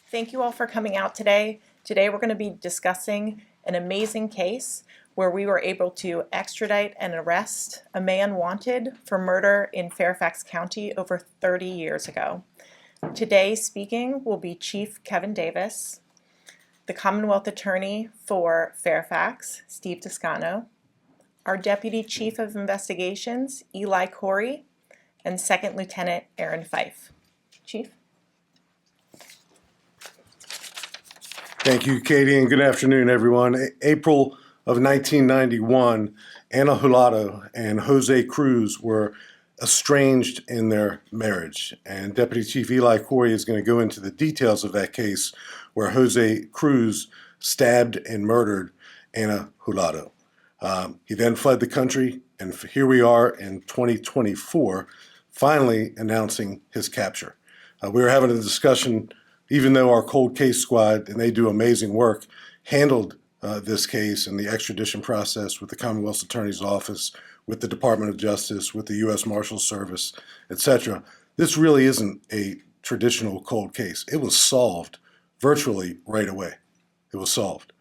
Thank you all for coming out today. Today we're going to be discussing an amazing case where we were able to extradite and arrest a man wanted for murder in Fairfax County over 30 years ago. Today speaking will be Chief Kevin Davis, the Commonwealth Attorney for Fairfax, Steve Toscano, our Deputy Chief of Investigations, Eli Corey, and Second Lieutenant Aaron Fife. Chief? Thank you, Katie, and good afternoon, everyone. April of 1991, Ana Jurado and Jose Cruz were estranged in their marriage, and Deputy Chief Eli Corey is going to go into the details of that case where Jose Cruz stabbed and murdered Ana Jurado. He then fled the country, and here we are in 2024, finally announcing his capture. We were having a discussion. Even though our cold case squad, and they do amazing work, handled this case and the extradition process with the Commonwealth Attorney's Office, with the Department of Justice, with the U.S. Marshals Service, etc., this really isn't a traditional cold case. It was solved virtually right away. It was solved.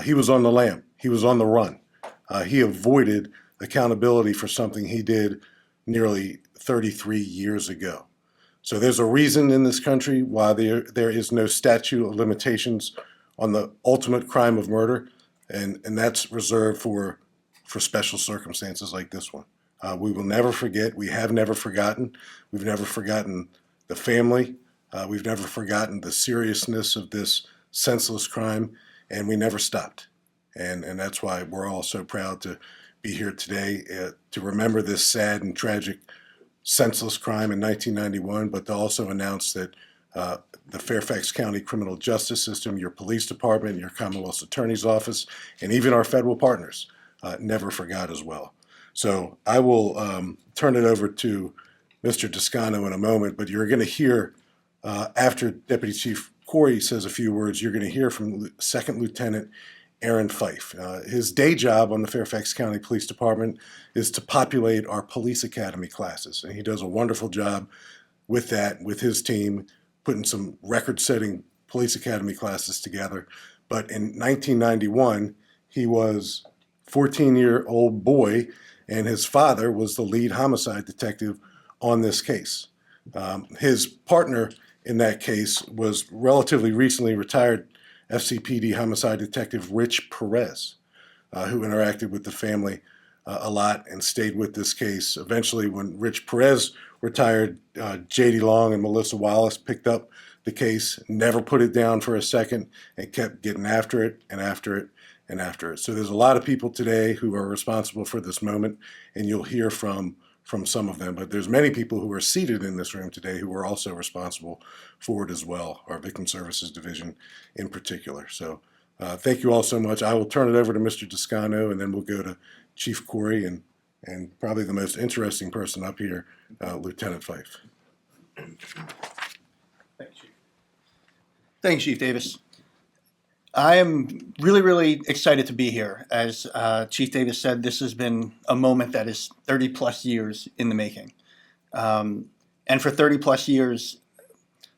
He was on the lam. He was on the run. He avoided accountability for something he did nearly 33 years ago. So there's a reason in this country why there is no statute of limitations on the ultimate crime of murder, and that's reserved for special circumstances like this one. We will never forget. We have never forgotten. We've never forgotten the family. We've never forgotten the seriousness of this senseless crime, and we never stopped. And that's why we're all so proud to be here today to remember this sad and tragic senseless crime in 1991, but to also announce that the Fairfax County criminal justice system, your police department, your Commonwealth Attorney's Office, and even our federal partners never forgot as well. So I will turn it over to Mr. Toscano in a moment, but you're going to hear, after Deputy Chief Corey says a few words, you're going to hear from Second Lieutenant Aaron Fife. His day job on the Fairfax County Police Department is to populate our police academy classes, and he does a wonderful job with that, with his team, putting some record-setting police academy classes together. But in 1991, he was a 14-year-old boy, and his father was the lead homicide detective on this case. His partner in that case was relatively recently retired FCPD homicide detective Rich Perez, who interacted with the family a lot and stayed with this case. Eventually, when Rich Perez retired, J.D. Long and Melissa Wallace picked up the case, never put it down for a second, and kept getting after it and after it and after it. So there's a lot of people today who are responsible for this moment, and you'll hear from some of them. But there's many people who are seated in this room today who are also responsible for it as well, our Victim Services Division in particular. So thank you all so much. I will turn it over to Mr. Toscano, and then we'll go to Chief Corey and probably the most interesting person up here, Lieutenant Fife. Thanks, Chief. Thanks, Chief Davis. I am really excited to be here. As Chief Davis said, this has been a moment that is 30 plus years in the making. And for 30 plus years,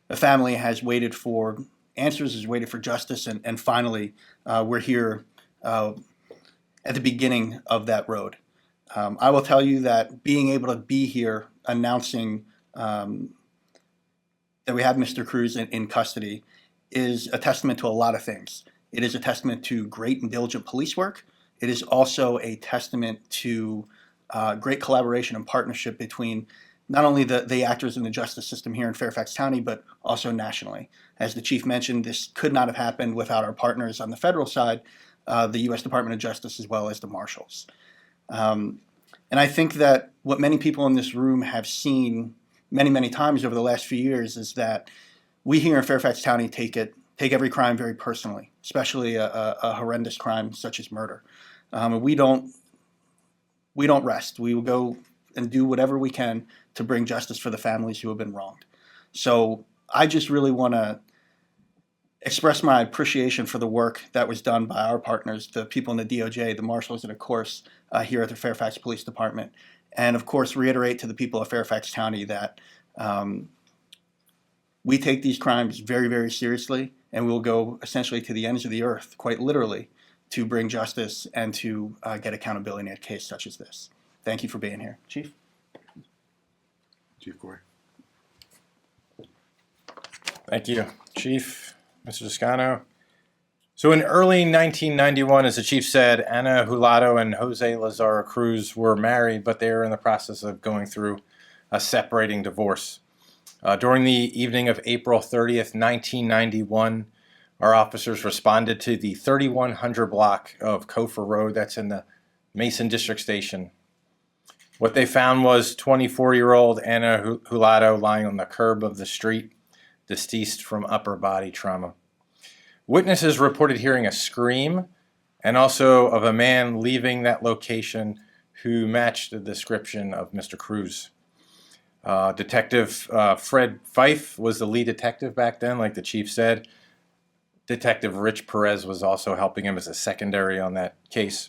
the family has waited for answers, has waited for justice, and finally we're here at the beginning of that road. I will tell you that being able to be here announcing that we have Mr. Cruz in custody is a testament to a lot of things. It is a testament to great and diligent police work. It is also a testament to great collaboration and partnership between not only the actors in the justice system here in Fairfax County, but also nationally. As the Chief mentioned, this could not have happened without our partners on the federal side, the U.S. Department of Justice, as well as the Marshals. And I think that what many people in this room have seen many times over the last few years is that we here in Fairfax County take every crime very personally, especially a horrendous crime such as murder. And we don't rest. We will go and do whatever we can to bring justice for the families who have been wronged. So I just really want to express my appreciation for the work that was done by our partners, the people in the DOJ, the Marshals, and of course here at the Fairfax Police Department. And of course reiterate to the people of Fairfax County that We take these crimes very, very seriously, and we'll go essentially to the ends of the earth, quite literally, to bring justice and to get accountability in a case such as this. Thank you for being here, Chief. Chief Corey. Thank you, Chief, Mr. Toscano. So in early 1991, as the Chief said, Ana Hulado and Jose Lazaro Cruz were married, but they were in the process of going through a separating divorce. During the evening of April 30th, 1991, our officers responded to the 3100 block of Kofor Road that's in the Mason District Station. What they found was 24-year-old Ana Hulado lying on the curb of the street, deceased from upper body trauma. Witnesses reported hearing a scream and also of a man leaving that location who matched the description of Mr. Cruz. Detective Fred Fife was the lead detective back then, like the Chief said. Detective Rich Perez was also helping him as a secondary on that case.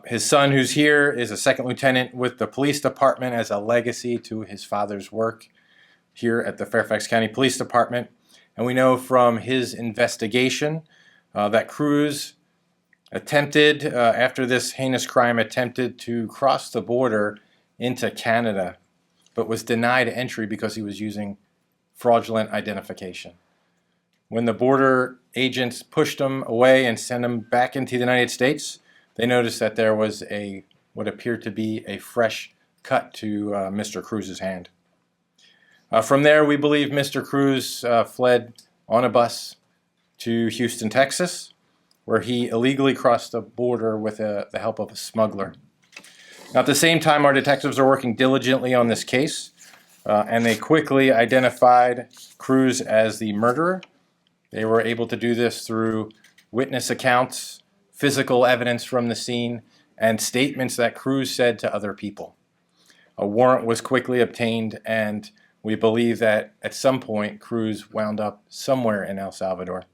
His son, who's here, is a second lieutenant with the police department as a legacy to his father's work here at the Fairfax County Police Department. And we know from his investigation that Cruz attempted, after this heinous crime, attempted to cross the border into Canada, but was denied entry because he was using fraudulent identification. When the border agents pushed him away and sent him back into the United States, they noticed that there was what appeared to be a fresh cut to Mr. Cruz's hand. From there, we believe Mr. Cruz fled on a bus to Houston, Texas, where he illegally crossed the border with the help of a smuggler. Now, at the same time, our detectives are working diligently on this case, and they quickly identified Cruz as the murderer. They were able to do this through witness accounts, physical evidence from the scene, and statements that Cruz said to other people. A warrant was quickly obtained, and we believe that at some point Cruz wound up somewhere in El Salvador.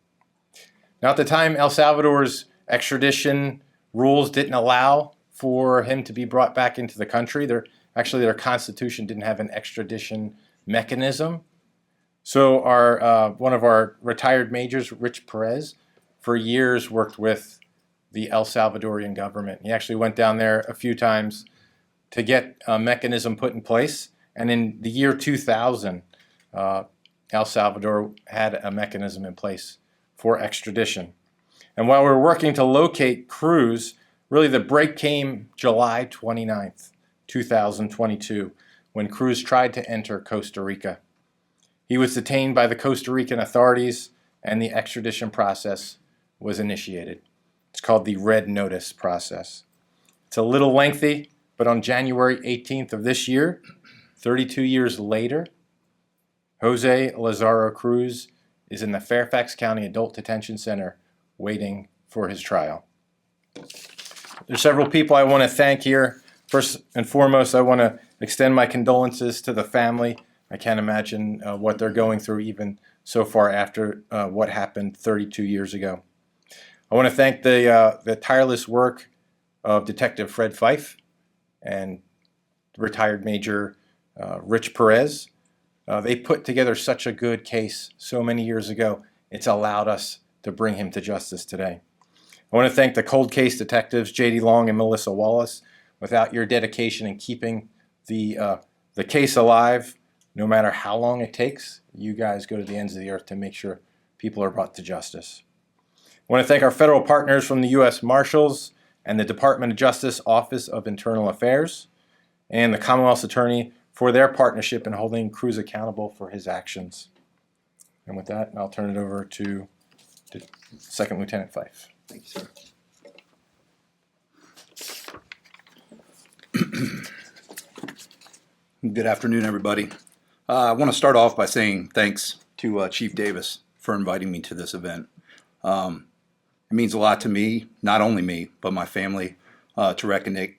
Now, at the time, El Salvador's extradition rules didn't allow for him to be brought back into the country. Their constitution didn't have an extradition mechanism. So one of our retired majors, Rich Perez, for years worked with the El Salvadorian government. He actually went down there a few times to get a mechanism put in place. And in the year 2000, El Salvador had a mechanism in place for extradition. And while we were working to locate Cruz, really the break came July 29th, 2022, when Cruz tried to enter Costa Rica. He was detained by the Costa Rican authorities, and the extradition process was initiated. It's called the Red Notice process. It's a little lengthy, but on January 18th of this year, 32 years later, Jose Lazaro Cruz is in the Fairfax County Adult Detention Center waiting for his trial. There's several people I want to thank here. First and foremost, I want to extend my condolences to the family. I can't imagine what they're going through even so far after what happened 32 years ago. I want to thank the tireless work of Detective Fred Fife and retired Major Rich Perez. They put together such a good case so many years ago. It's allowed us to bring him to justice today. I want to thank the cold case detectives, J.D. Long and Melissa Wallace. Without your dedication in keeping the case alive, no matter how long it takes, you guys go to the ends of the earth to make sure people are brought to justice. I want to thank our federal partners from the U.S. Marshals and the Department of Justice Office of Internal Affairs and the Commonwealth's Attorney for their partnership in holding Cruz accountable for his actions. And with that, I'll turn it over to Second Lieutenant Fife. Thank you, sir. Good afternoon, everybody. I want to start off by saying thanks to Chief Davis for inviting me to this event. It means a lot to me, not only me, but my family, to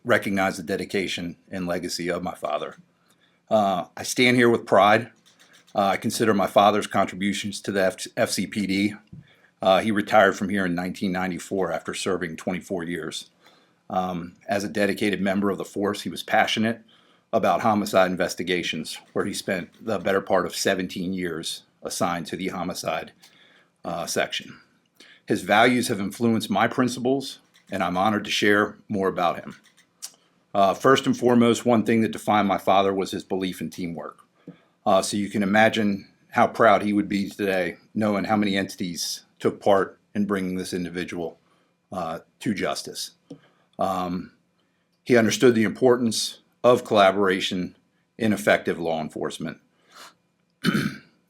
recognize the dedication and legacy of my father. I stand here with pride. I consider my father's contributions to the FCPD. He retired from here in 1994 after serving 24 years. As a dedicated member of the force, he was passionate about homicide investigations, where he spent the better part of 17 years assigned to the homicide section. His values have influenced my principles, and I'm honored to share more about him. First and foremost, one thing that defined my father was his belief in teamwork. So you can imagine how proud he would be today, knowing how many entities took part in bringing this individual to justice. He understood the importance of collaboration in effective law enforcement.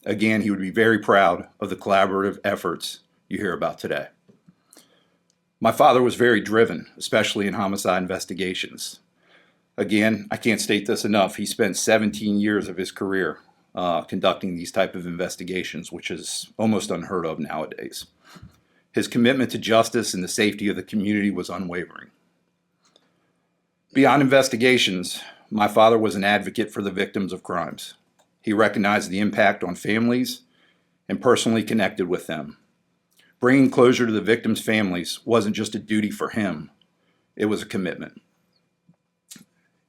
Again, he would be very proud of the collaborative efforts you hear about today. My father was very driven, especially in homicide investigations. Again, I can't state this enough. He spent 17 years of his career conducting these type of investigations, which is almost unheard of nowadays. His commitment to justice and the safety of the community was unwavering. Beyond investigations, my father was an advocate for the victims of crimes. He recognized the impact on families and personally connected with them. Bringing closure to the victims' families wasn't just a duty for him, it was a commitment.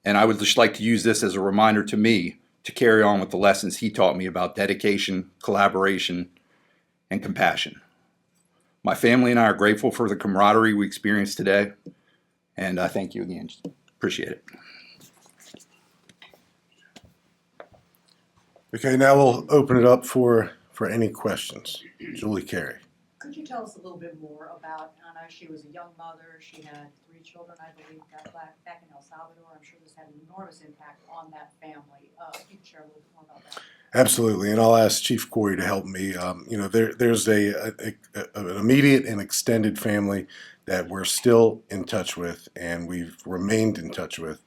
And I would just like to use this as a reminder to me to carry on with the lessons he taught me about dedication, collaboration, and compassion. My family and I are grateful for the camaraderie we experienced today, and I thank you again. Appreciate it. Okay, now we'll open it up for any questions. Julie Carey. Could you tell us a little bit more about Anna? She was a young mother. She had 3 children, I believe, back in El Salvador. I'm sure this had an enormous impact on that family. If you could share a little bit more about that. Absolutely, and I'll ask Chief Corey to help me. There's an immediate and extended family that we're still in touch with, and we've remained in touch with.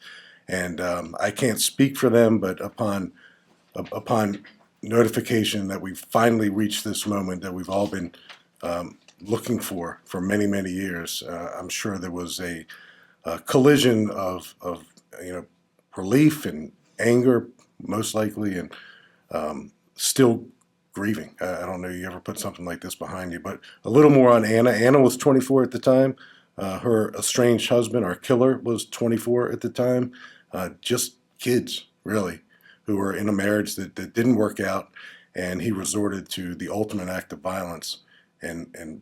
And I can't speak for them, but upon notification that we've finally reached this moment that we've all been looking for many, many years, I'm sure there was a collision of relief and anger, most likely, and still grieving. I don't know you ever put something like this behind you, but a little more on Anna. Anna was 24 at the time. Her estranged husband, our killer, was 24 at the time. Just kids, really, who were in a marriage that didn't work out, and he resorted to the ultimate act of violence and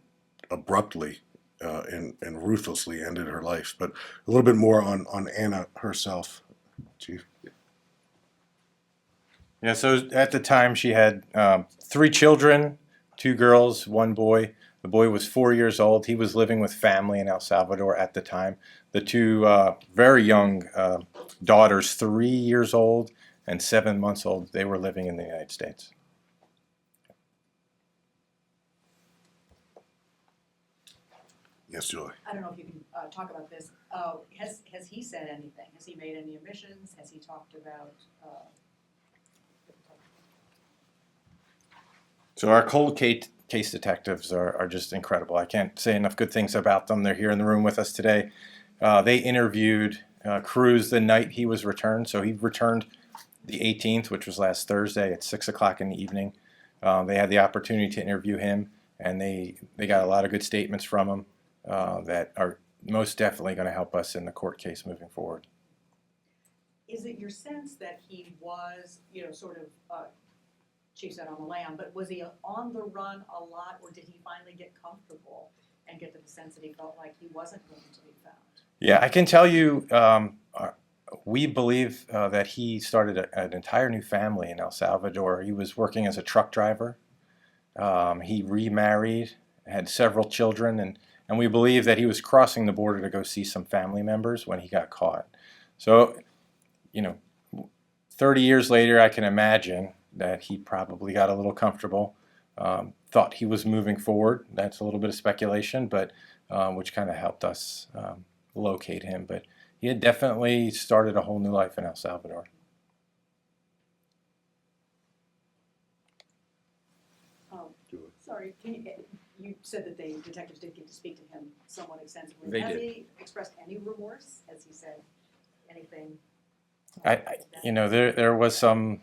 abruptly and ruthlessly ended her life. But a little bit more on Anna herself, Chief. Yeah, so at the time she had 3 children, 2 girls, 1 boy. The boy was 4 years old. He was living with family in El Salvador at the time. The 2 very young daughters, 3 years old and 7 months old, they were living in the United States. Yes, Julie. I don't know if you can talk about this. Has he said anything? Has he made any admissions? Has he talked about? So our cold case detectives are just incredible. I can't say enough good things about them. They're here in the room with us today. They interviewed Cruz the night he was returned. So he returned the 18th, which was last Thursday at 6 o'clock in the evening. They had the opportunity to interview him, and they got a lot of good statements from him that are most definitely going to help us in the court case moving forward. Is it your sense that he was, sort of, Chief said on the lam, but was he on the run a lot, or did he finally get comfortable and get to the sense that he felt like he wasn't going to be found? Yeah, I can tell you, we believe that he started an entire new family in El Salvador. He was working as a truck driver. He remarried, had several children, and we believe that he was crossing the border to go see some family members when he got caught. So, 30 years later, I can imagine that he probably got a little comfortable, thought he was moving forward. That's a little bit of speculation, but which kind of helped us locate him. But he had definitely started a whole new life in El Salvador. Sorry, you said that the detectives did get to speak to him somewhat extensively. They Has did. he expressed any remorse? Has he said anything? There was some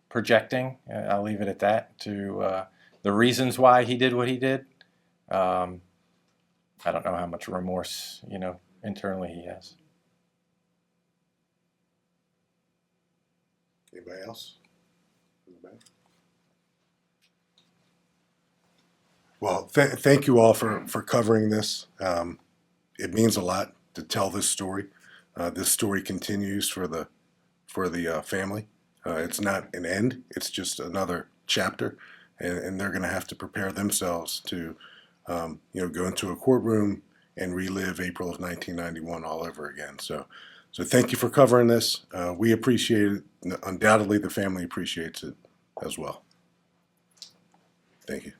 projecting, I'll leave it at that, to the reasons why he did what he did. I don't know how much remorse, internally he has. Anybody else? Well, thank you all for covering this. It means a lot to tell this story. This story continues for the family. It's not an end. It's just another chapter, and they're going to have to prepare themselves to, go into a courtroom and relive April of 1991 all over again. So thank you for covering this. We appreciate it. Undoubtedly, the family appreciates it as well. Thank you.